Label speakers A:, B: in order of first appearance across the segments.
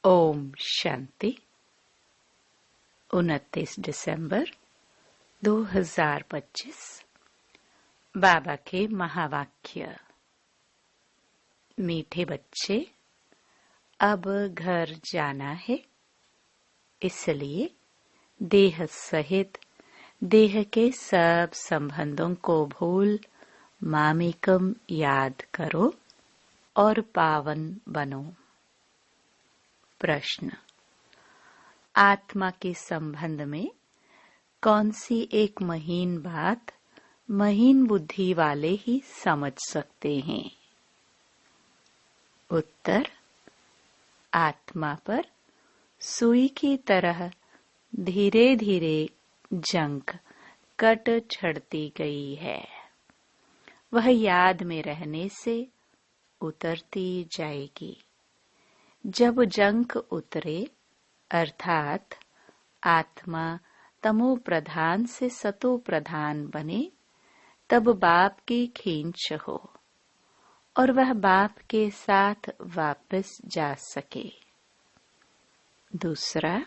A: ओम शांति। 29 दिसंबर 2025। बाबा के महावाक्य। मीठे बच्चे, अब घर जाना है, इसलिए देह सहित देह के सब संबंधों को भूल मामेकम याद करो और पावन बनो। प्रश्न: आत्मा के संबंध में कौन सी एक महीन बात महीन बुद्धि वाले ही समझ सकते हैं? उत्तर: आत्मा पर सुई की तरह धीरे धीरे जंग कट छड़ती गई है। वह याद में रहने से उतरती जाएगी। जब जंग उतरे अर्थात आत्मा तमो प्रधान से सतो प्रधान बने, तब बाप की खींच हो और वह बाप के साथ वापस जा सके। दूसरा,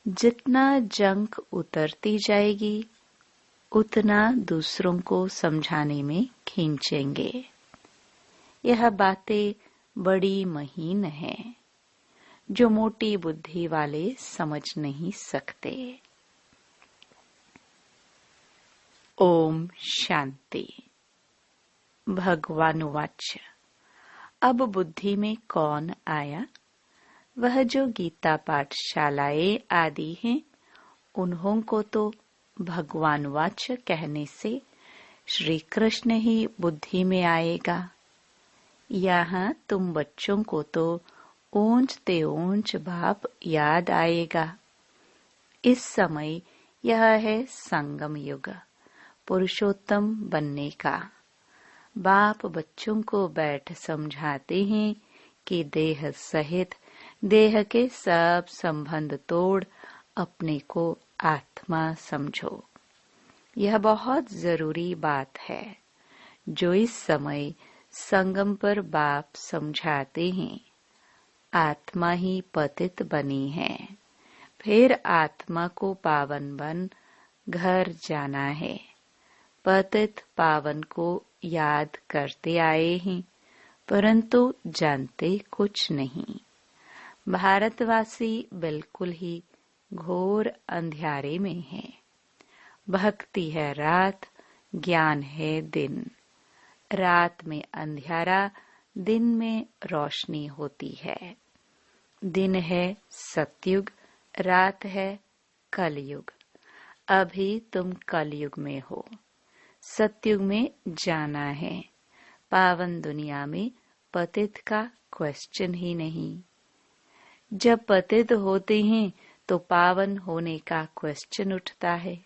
A: जितना जंग उतरती जाएगी उतना दूसरों को समझाने में खींचेंगे। यह बातें बड़ी महीन हैं जो मोटी बुद्धि वाले समझ नहीं सकते। ओम शांति। भगवान वाच। अब बुद्धि में कौन आया? वह जो गीता पाठशालाएं आदि हैं, उन्हों को तो भगवान वाच कहने से श्री कृष्ण ही बुद्धि में आएगा। यहाँ तुम बच्चों को तो ऊंचते ऊंच बाप याद आएगा। इस समय यह है संगम युग, पुरुषोत्तम बनने का। बाप बच्चों को बैठ समझाते हैं कि देह सहित देह के सब संबंध तोड़ अपने को आत्मा समझो। यह बहुत जरूरी बात है जो इस समय संगम पर बाप समझाते हैं। आत्मा ही पतित बनी है, फिर आत्मा को पावन बन घर जाना है। पतित पावन को याद करते आए हैं, परंतु जानते कुछ नहीं। भारतवासी बिल्कुल ही घोर अंधियारे में है। भक्ति है रात, ज्ञान है दिन। रात में अंधियारा, दिन में रोशनी होती है। दिन है सतयुग, रात है कलयुग। अभी तुम कलयुग में हो। सतयुग में जाना है। पावन दुनिया में पतित का क्वेश्चन ही नहीं। जब पतित होते हैं तो पावन होने का क्वेश्चन उठता है।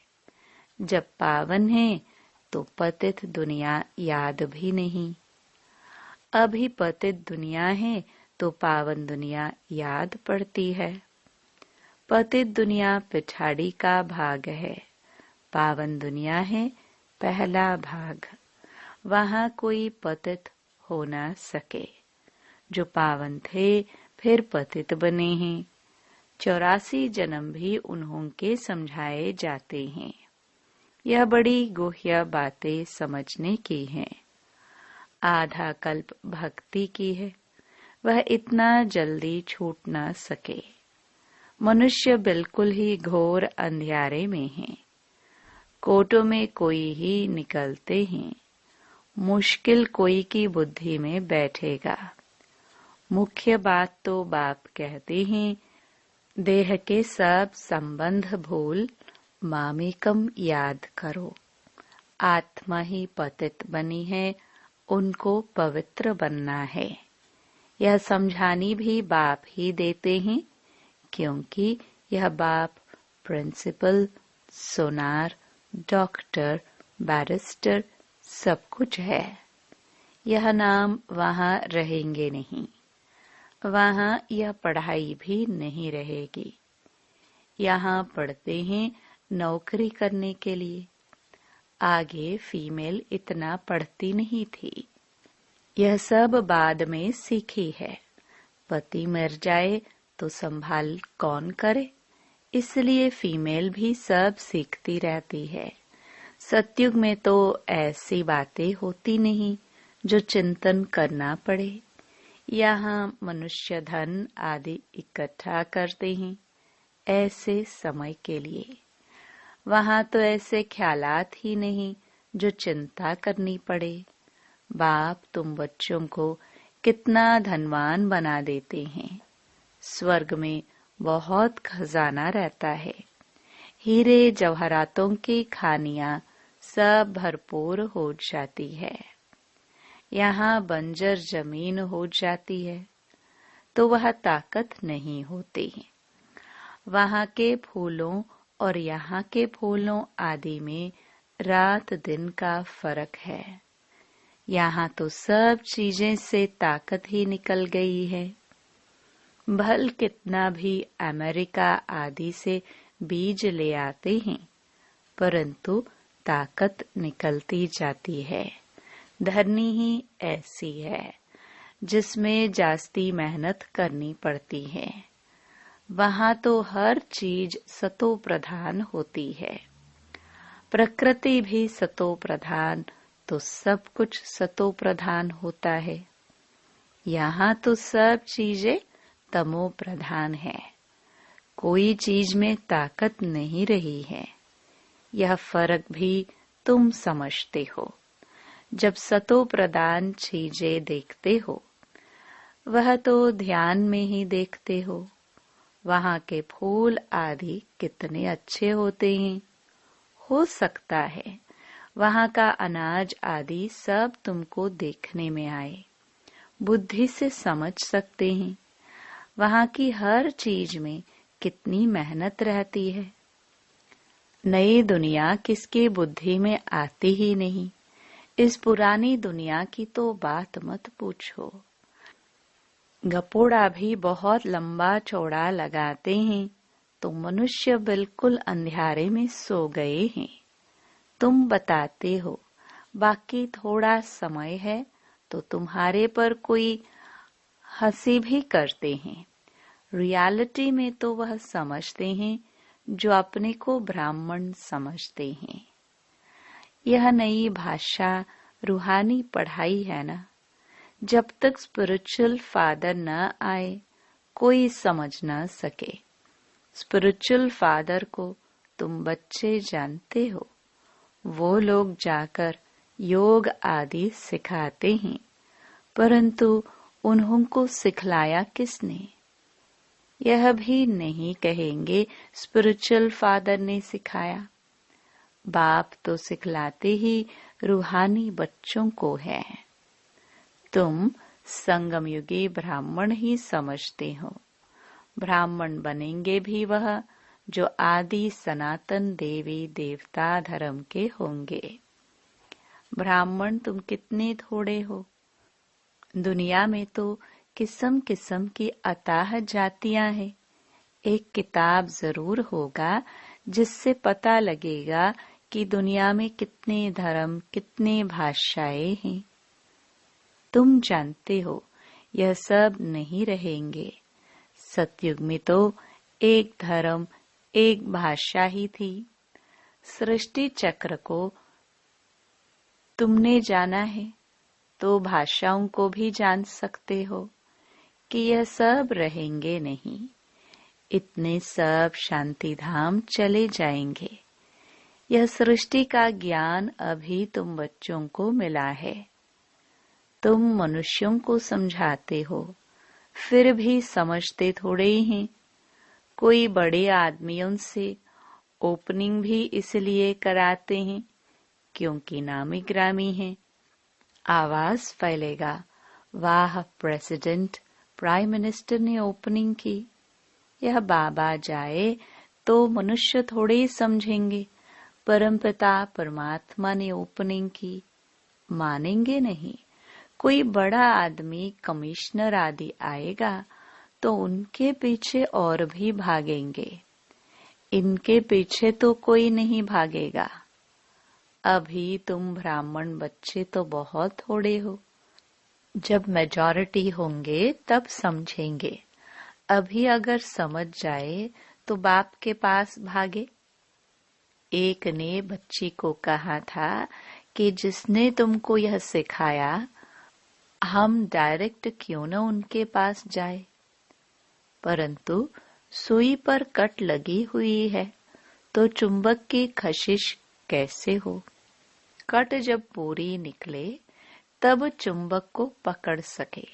A: जब पावन है तो पतित दुनिया याद भी नहीं। अभी पतित दुनिया है तो पावन दुनिया याद पड़ती है। पतित दुनिया पिछाड़ी का भाग है, पावन दुनिया है पहला भाग। वहां कोई पतित हो न सके। जो पावन थे फिर पतित बने हैं। 84 जन्म भी उन्हों के समझाए जाते हैं। यह बड़ी गुह्य बातें समझने की हैं। आधा कल्प भक्ति की है, वह इतना जल्दी छूट न सके। मनुष्य बिल्कुल ही घोर अंधियारे में है। कोटों में कोई ही निकलते हैं। मुश्किल कोई की बुद्धि में बैठेगा। मुख्य बात तो बाप कहते हैं, देह के सब संबंध भूल मामेकम याद करो। आत्मा ही पतित बनी है, उनको पवित्र बनना है। यह समझानी भी बाप ही देते हैं, क्योंकि यह बाप प्रिंसिपल, सोनार, डॉक्टर, बैरिस्टर सब कुछ है। यह नाम वहां रहेंगे नहीं। वहां यह पढ़ाई भी नहीं रहेगी। यहाँ पढ़ते हैं नौकरी करने के लिए। आगे फीमेल इतना पढ़ती नहीं थी। यह सब बाद में सीखी है। पति मर जाए तो संभाल कौन करे, इसलिए फीमेल भी सब सीखती रहती है। सतयुग में तो ऐसी बातें होती नहीं जो चिंतन करना पड़े। यहाँ मनुष्य धन आदि इकट्ठा करते हैं ऐसे समय के लिए। वहाँ तो ऐसे ख्यालात ही नहीं जो चिंता करनी पड़े। बाप तुम बच्चों को कितना धनवान बना देते हैं। स्वर्ग में बहुत खजाना रहता है। हीरे जवाहरातों की खानियां सब भरपूर हो जाती है। यहाँ बंजर जमीन हो जाती है तो वह ताकत नहीं होती। वहाँ के फूलों और यहाँ के फूलों आदि में रात दिन का फर्क है। यहाँ तो सब चीजें से ताकत ही निकल गई है। भल कितना भी अमेरिका आदि से बीज ले आते हैं, परंतु ताकत निकलती जाती है। धरनी ही ऐसी है जिसमें जास्ती मेहनत करनी पड़ती है। वहाँ तो हर चीज सतो प्रधान होती है। प्रकृति भी सतो प्रधान तो सब कुछ सतो प्रधान होता है। यहाँ तो सब चीजें तमो प्रधान है। कोई चीज में ताकत नहीं रही है। यह फर्क भी तुम समझते हो। जब सतो प्रधान चीजें देखते हो, वह तो ध्यान में ही देखते हो। वहाँ के फूल आदि कितने अच्छे होते हैं। हो सकता है वहाँ का अनाज आदि सब तुमको देखने में आए, बुद्धि से समझ सकते हैं। वहाँ की हर चीज में कितनी मेहनत रहती है। नई दुनिया किसके बुद्धि में आती ही नहीं। इस पुरानी दुनिया की तो बात मत पूछो। गपोड़ा भी बहुत लंबा चौड़ा लगाते हैं तो मनुष्य बिल्कुल अंधियारे में सो गए हैं। तुम बताते हो बाकी थोड़ा समय है तो तुम्हारे पर कोई हंसी भी करते हैं। रियलिटी में तो वह समझते हैं जो अपने को ब्राह्मण समझते हैं। यह नई भाषा रूहानी पढ़ाई है ना। जब तक स्पिरिचुअल फादर न आए कोई समझ न सके। स्पिरिचुअल फादर को तुम बच्चे जानते हो। वो लोग जाकर योग आदि सिखाते हैं, परंतु उन्होंने सिखलाया किसने? यह भी नहीं कहेंगे स्पिरिचुअल फादर ने सिखाया। बाप तो सिखलाते ही रूहानी बच्चों को है। तुम संगम युगी ब्राह्मण ही समझते हो। ब्राह्मण बनेंगे भी वह जो आदि सनातन देवी देवता धर्म के होंगे। ब्राह्मण तुम कितने थोड़े हो। दुनिया में तो किस्म किस्म की अताह जातियां हैं। एक किताब जरूर होगा जिससे पता लगेगा कि दुनिया में कितने धर्म कितने भाषाएं हैं। तुम जानते हो यह सब नहीं रहेंगे। सतयुग में तो एक धर्म एक भाषा ही थी। सृष्टि चक्र को तुमने जाना है तो भाषाओं को भी जान सकते हो कि यह सब रहेंगे नहीं। इतने सब शांति धाम चले जाएंगे। यह सृष्टि का ज्ञान अभी तुम बच्चों को मिला है। तुम मनुष्यों को समझाते हो, फिर भी समझते थोड़े ही हैं। कोई बड़े आदमियों से ओपनिंग भी इसलिए कराते हैं क्योंकि नामी ग्रामी हैं। आवाज फैलेगा, वाह प्रेसिडेंट प्राइम मिनिस्टर ने ओपनिंग की। यह बाबा जाए तो मनुष्य थोड़े ही समझेंगे परमपिता परमात्मा ने ओपनिंग की। मानेंगे नहीं। कोई बड़ा आदमी कमिश्नर आदि आएगा तो उनके पीछे और भी भागेंगे। इनके पीछे तो कोई नहीं भागेगा। अभी तुम ब्राह्मण बच्चे तो बहुत थोड़े हो। जब मेजॉरिटी होंगे तब समझेंगे। अभी अगर समझ जाए तो बाप के पास भागे। एक ने बच्ची को कहा था कि जिसने तुमको यह सिखाया, हम डायरेक्ट क्यों न उनके पास जाए। परंतु सुई पर कट लगी हुई है तो चुंबक की कशिश कैसे हो। कट जब पूरी निकले तब चुंबक को पकड़ सके।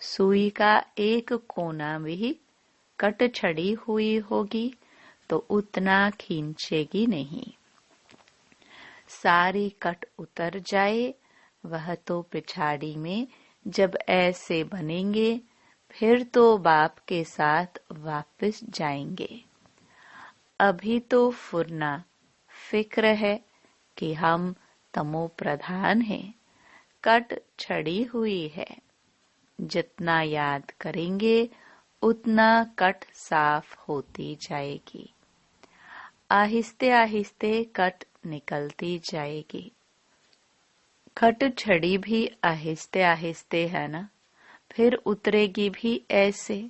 A: सुई का एक कोना भी कट छड़ी हुई होगी तो उतना खींचेगी नहीं। सारी कट उतर जाए वह तो पिछाड़ी में जब ऐसे बनेंगे फिर तो बाप के साथ वापस जाएंगे। अभी तो फुरना फिक्र है कि हम तमो प्रधान हैं, कट छड़ी हुई है। जितना याद करेंगे उतना कट साफ होती जाएगी। आहिस्ते आहिस्ते कट निकलती जाएगी। कट छड़ी भी आहिस्ते आहिस्ते है ना, फिर उतरेगी भी ऐसे।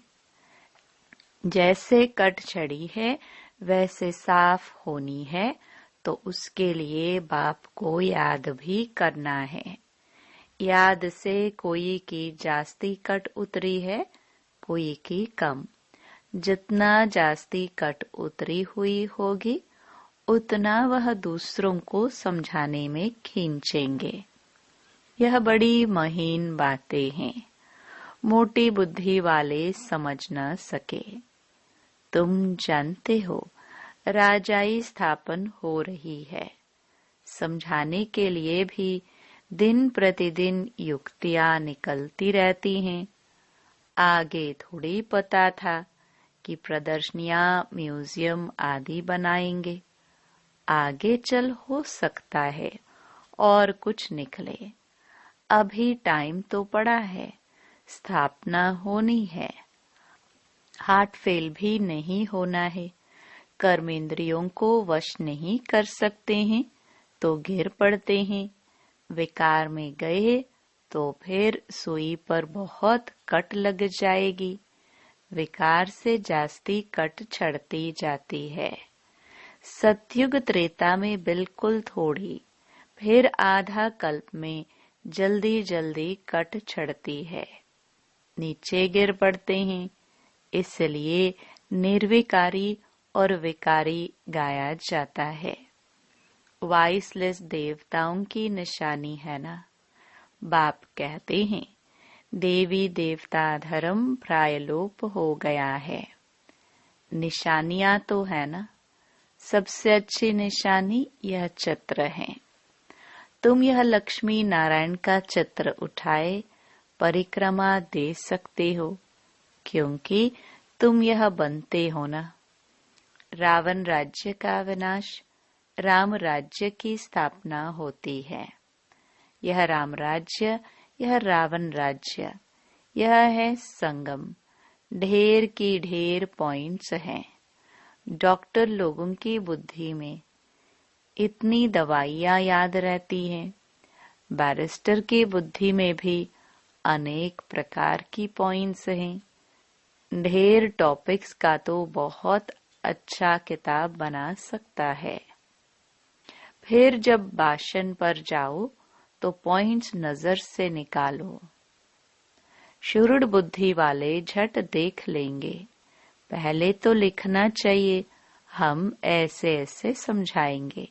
A: जैसे कट छड़ी है वैसे साफ होनी है तो उसके लिए बाप को याद भी करना है। याद से कोई की जास्ती कट उतरी है, कोई की कम। जितना जास्ती कट उतरी हुई होगी उतना वह दूसरों को समझाने में खींचेंगे। यह बड़ी महीन बातें हैं, मोटी बुद्धि वाले समझ न सके। तुम जानते हो राजाई स्थापन हो रही है। समझाने के लिए भी दिन प्रतिदिन युक्तियां निकलती रहती हैं। आगे थोड़ी पता था कि प्रदर्शनियां, म्यूजियम आदि बनाएंगे। आगे चल हो सकता है और कुछ निकले। अभी टाइम तो पड़ा है, स्थापना होनी है। हार्ट फेल भी नहीं होना है। कर्मेंद्रियों को वश नहीं कर सकते हैं तो गिर पड़ते हैं। विकार में गए तो फिर सुई पर बहुत कट लग जाएगी। विकार से जास्ती कट छड़ती जाती है। सतयुग त्रेता में बिल्कुल थोड़ी, फिर आधा कल्प में जल्दी जल्दी कट छड़ती है। नीचे गिर पड़ते हैं। इसलिए निर्विकारी और विकारी गाया जाता है। वाइसलेस देवताओं की निशानी है ना। बाप कहते हैं देवी देवता धर्म प्रायलोप हो गया है। निशानियां तो है ना। सबसे अच्छी निशानी यह चित्र है। तुम यह लक्ष्मी नारायण का चित्र उठाए परिक्रमा दे सकते हो, क्योंकि तुम यह बनते हो ना। रावण राज्य का विनाश, राम राज्य की स्थापना होती है। यह राम राज्य, यह रावण राज्य, यह है संगम। ढेर की ढेर पॉइंट्स हैं। डॉक्टर लोगों की बुद्धि में इतनी दवाइयां याद रहती हैं। बैरिस्टर की बुद्धि में भी अनेक प्रकार की पॉइंट्स हैं। ढेर टॉपिक्स का तो बहुत अच्छा किताब बना सकता है। फिर जब भाषण पर जाओ तो पॉइंट्स नजर से निकालो। शुरुड़ बुद्धि वाले झट देख लेंगे। पहले तो लिखना चाहिए, हम ऐसे ऐसे समझाएंगे।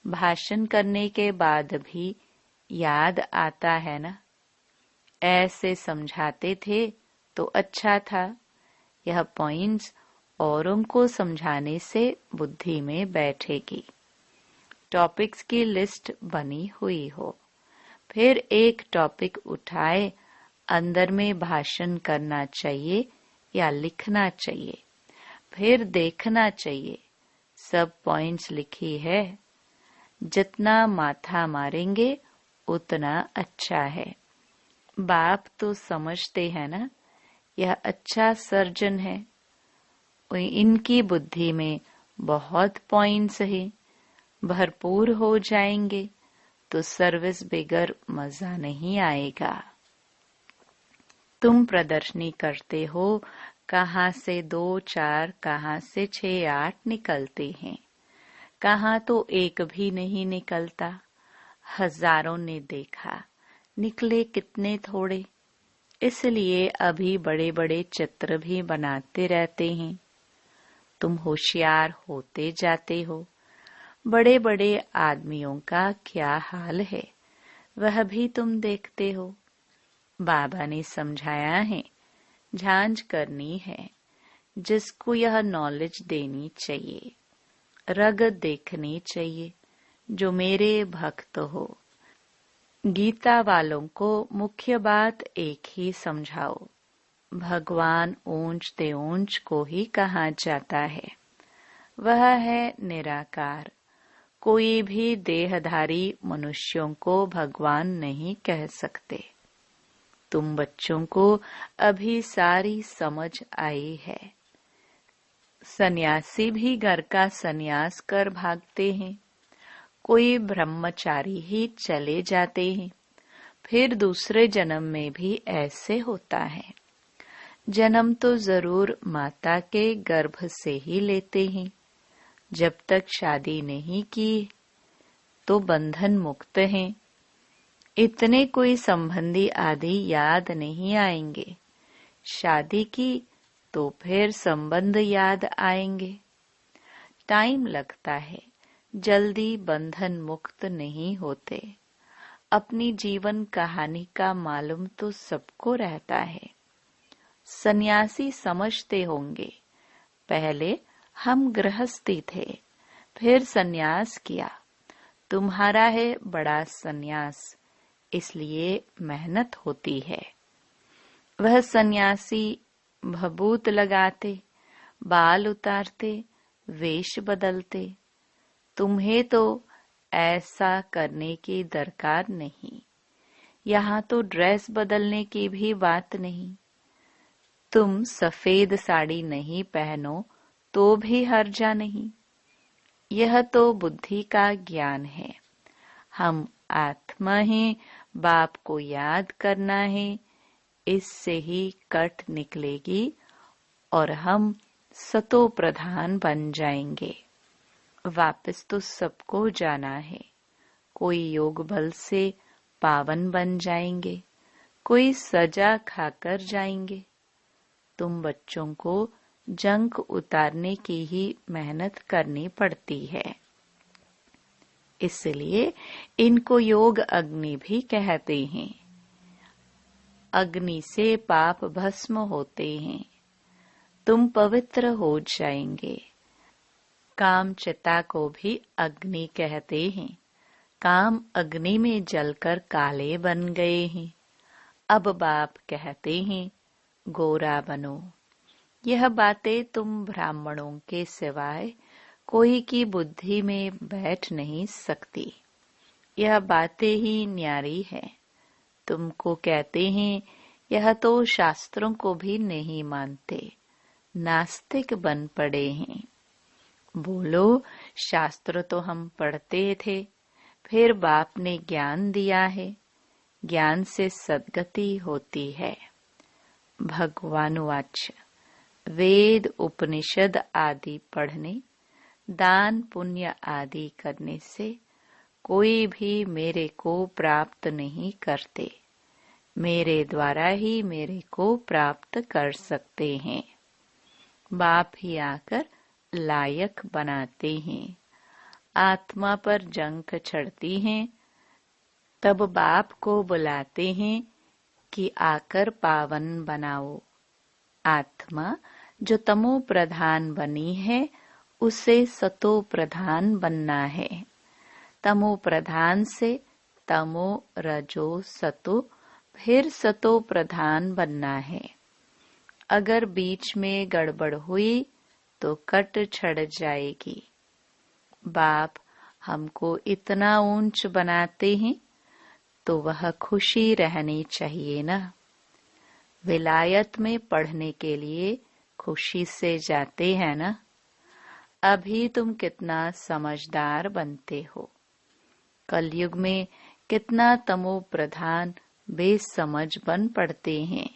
A: भाषण करने के बाद भी याद आता है ना। ऐसे समझाते थे तो अच्छा था। यह पॉइंट्स औरों को समझाने से बुद्धि में बैठेगी। टॉपिक्स की लिस्ट बनी हुई हो, फिर एक टॉपिक उठाए, अंदर में भाषण करना चाहिए या लिखना चाहिए। फिर देखना चाहिए सब पॉइंट्स लिखी है। जितना माथा मारेंगे उतना अच्छा है। बाप तो समझते हैं ना, यह अच्छा सर्जन है। इनकी बुद्धि में बहुत पॉइंट्स हैं। भरपूर हो जाएंगे तो सर्विस बिगर मजा नहीं आएगा। तुम प्रदर्शनी करते हो, कहाँ से 2 4, कहाँ से 6 8 निकलते हैं, कहाँ तो एक भी नहीं निकलता। हजारों ने देखा, निकले कितने थोड़े। इसलिए अभी बड़े बड़े चित्र भी बनाते रहते हैं। तुम होशियार होते जाते हो। बड़े बड़े आदमियों का क्या हाल है, वह भी तुम देखते हो। बाबा ने समझाया है, झांझ करनी है। जिसको यह नॉलेज देनी चाहिए, रग देखनी चाहिए, जो मेरे भक्त हो। गीता वालों को मुख्य बात एक ही समझाओ। भगवान ऊंच ते ऊंच को ही कहा जाता है। वह है निराकार। कोई भी देहधारी मनुष्यों को भगवान नहीं कह सकते। तुम बच्चों को अभी सारी समझ आई है। सन्यासी भी घर का सन्यास कर भागते हैं। कोई ब्रह्मचारी ही चले जाते हैं। फिर दूसरे जन्म में भी ऐसे होता है। जन्म तो जरूर माता के गर्भ से ही लेते हैं। जब तक शादी नहीं की तो बंधन मुक्त हैं। इतने कोई संबंधी आदि याद नहीं आएंगे। शादी की तो फिर संबंध याद आएंगे। टाइम लगता है, जल्दी बंधन मुक्त नहीं होते। अपनी जीवन कहानी का मालूम तो सबको रहता है। सन्यासी समझते होंगे, पहले हम गृहस्थी थे, फिर सन्यास किया। तुम्हारा है बड़ा सन्यास, इसलिए मेहनत होती है। वह सन्यासी भभूत लगाते, बाल उतारते, वेश बदलते। तुम्हें तो ऐसा करने की दरकार नहीं। यहाँ तो ड्रेस बदलने की भी बात नहीं। तुम सफेद साड़ी नहीं पहनो तो भी हर्जा नहीं। यह तो बुद्धि का ज्ञान है। हम आत्मा हैं, बाप को याद करना है। इससे ही कट निकलेगी और हम सतो प्रधान बन जाएंगे। वापस तो सबको जाना है। कोई योग बल से पावन बन जाएंगे, कोई सजा खाकर जाएंगे। तुम बच्चों को जंक उतारने की ही मेहनत करनी पड़ती है। इसलिए इनको योग अग्नि भी कहते हैं। अग्नि से पाप भस्म होते हैं। तुम पवित्र हो जाएंगे। काम चिता को भी अग्नि कहते हैं। काम अग्नि में जलकर काले बन गए हैं। अब बाप कहते हैं, गोरा बनो। यह बातें तुम ब्राह्मणों के सिवाय कोई की बुद्धि में बैठ नहीं सकती। यह बातें ही न्यारी है। तुमको कहते हैं, यह तो शास्त्रों को भी नहीं मानते, नास्तिक बन पड़े हैं। बोलो, शास्त्र तो हम पढ़ते थे, फिर बाप ने ज्ञान दिया है। ज्ञान से सद्गति होती है। भगवान वाच, वेद उपनिषद आदि पढ़ने, दान पुण्य आदि करने से कोई भी मेरे को प्राप्त नहीं करते। मेरे द्वारा ही मेरे को प्राप्त कर सकते हैं। बाप ही आकर लायक बनाते हैं। आत्मा पर जंक चढ़ती हैं, तब बाप को बुलाते हैं कि आकर पावन बनाओ। आत्मा जो तमो प्रधान बनी है, उसे सतो प्रधान बनना है। तमो प्रधान से तमो रजो सतो, फिर सतो प्रधान बनना है। अगर बीच में गड़बड़ हुई तो कट छड़ जाएगी। बाप हमको इतना ऊंच बनाते हैं तो वह खुशी रहनी चाहिए ना। विलायत में पढ़ने के लिए खुशी से जाते हैं ना। अभी तुम कितना समझदार बनते हो। कलयुग में कितना तमो प्रधान बेसमझ बन पड़ते हैं।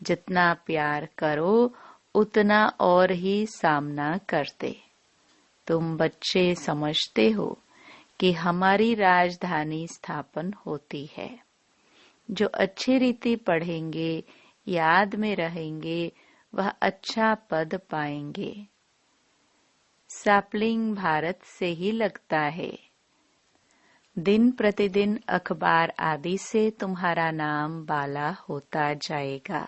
A: जितना प्यार करो उतना और ही सामना करते। तुम बच्चे समझते हो कि हमारी राजधानी स्थापन होती है। जो अच्छी रीति पढ़ेंगे, याद में रहेंगे, वह अच्छा पद पाएंगे। सैपलिंग भारत से ही लगता है। दिन प्रतिदिन अखबार आदि से तुम्हारा नाम बाला होता जाएगा।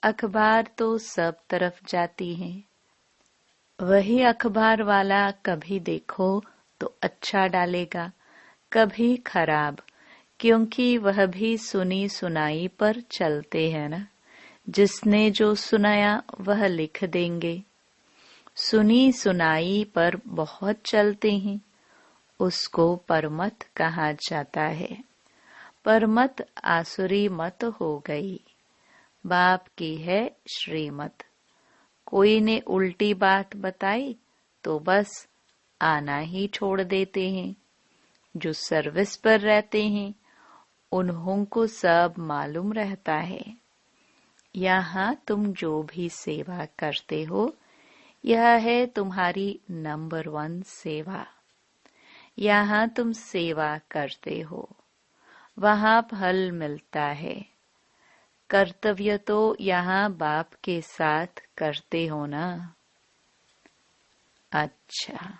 A: अखबार तो सब तरफ जाती है। वही अखबार वाला कभी देखो तो अच्छा डालेगा, कभी खराब, क्योंकि वह भी सुनी सुनाई पर चलते हैं ना। जिसने जो सुनाया वह लिख देंगे। सुनी सुनाई पर बहुत चलते हैं, उसको परमत कहा जाता है। परमत आसुरी मत हो गई। बाप की है श्रीमत। कोई ने उल्टी बात बताई तो बस आना ही छोड़ देते हैं। जो सर्विस पर रहते हैं उन्हों को सब मालूम रहता है। यहाँ तुम जो भी सेवा करते हो, यह है तुम्हारी नंबर 1 सेवा। यहाँ तुम सेवा करते हो, वहाँ फल मिलता है। कर्तव्य तो यहाँ बाप के साथ करते हो ना। अच्छा,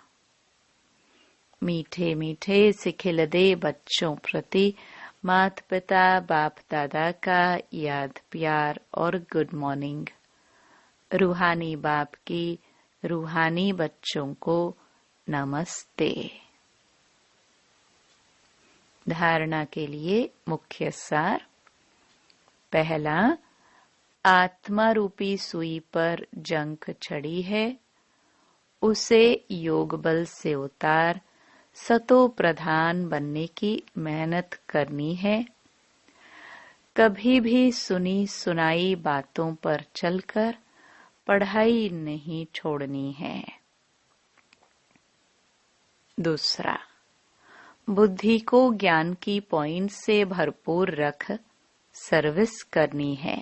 A: मीठे मीठे सिखिलदे बच्चों प्रति माता पिता बाप दादा का याद प्यार और गुड मॉर्निंग। रूहानी बाप की रूहानी बच्चों को नमस्ते। धारणा के लिए मुख्य सार। पहला, आत्मा रूपी सुई पर जंख चढ़ी है, उसे योग बल से उतार सतो प्रधान बनने की मेहनत करनी है। कभी भी सुनी सुनाई बातों पर चलकर पढ़ाई नहीं छोड़नी है। दूसरा, बुद्धि को ज्ञान की पॉइंट से भरपूर रख सर्विस करनी है।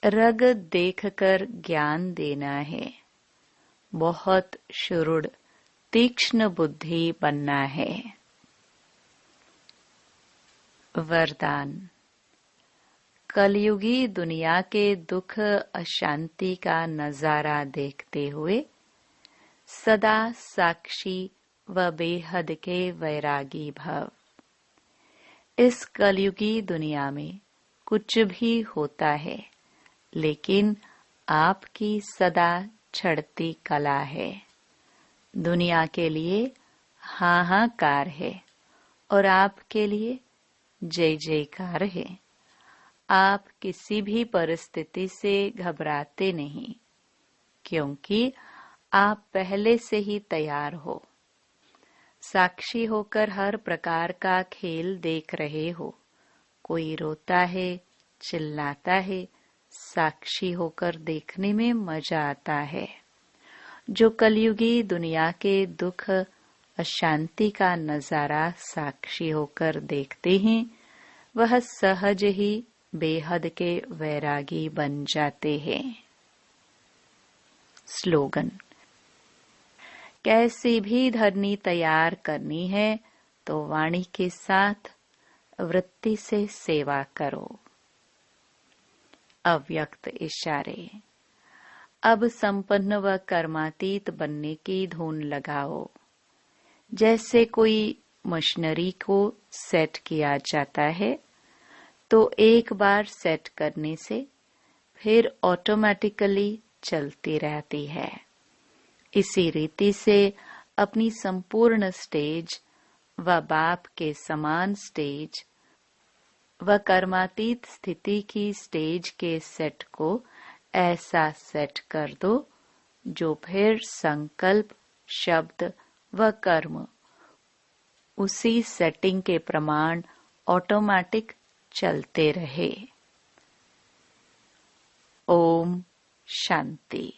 A: रग देखकर ज्ञान देना है। बहुत शुरुड़ तीक्ष्ण बुद्धि बनना है। वरदान। कलयुगी दुनिया के दुख अशांति का नजारा देखते हुए सदा साक्षी व बेहद के वैरागी भव। इस कलयुगी दुनिया में कुछ भी होता है, लेकिन आपकी सदा छड़ती कला है। दुनिया के लिए हाहाकार है और आपके लिए जय जयकार है। आप किसी भी परिस्थिति से घबराते नहीं, क्योंकि आप पहले से ही तैयार हो। साक्षी होकर हर प्रकार का खेल देख रहे हो। कोई रोता है, चिल्लाता है, साक्षी होकर देखने में मजा आता है। जो कलयुगी दुनिया के दुख अशांति का नजारा साक्षी होकर देखते हैं, वह सहज ही बेहद के वैरागी बन जाते हैं। स्लोगन। कैसी भी धरनी तैयार करनी है तो वाणी के साथ वृत्ति से सेवा करो। अव्यक्त इशारे। अब संपन्न व कर्मातीत बनने की धुन लगाओ। जैसे कोई मशीनरी को सेट किया जाता है तो एक बार सेट करने से फिर ऑटोमेटिकली चलती रहती है। इसी रीति से अपनी संपूर्ण स्टेज व बाप के समान स्टेज व कर्मातीत स्थिति की स्टेज के सेट को ऐसा सेट कर दो जो फिर संकल्प, शब्द व कर्म उसी सेटिंग के प्रमाण ऑटोमेटिक चलते रहे। ओम शांति।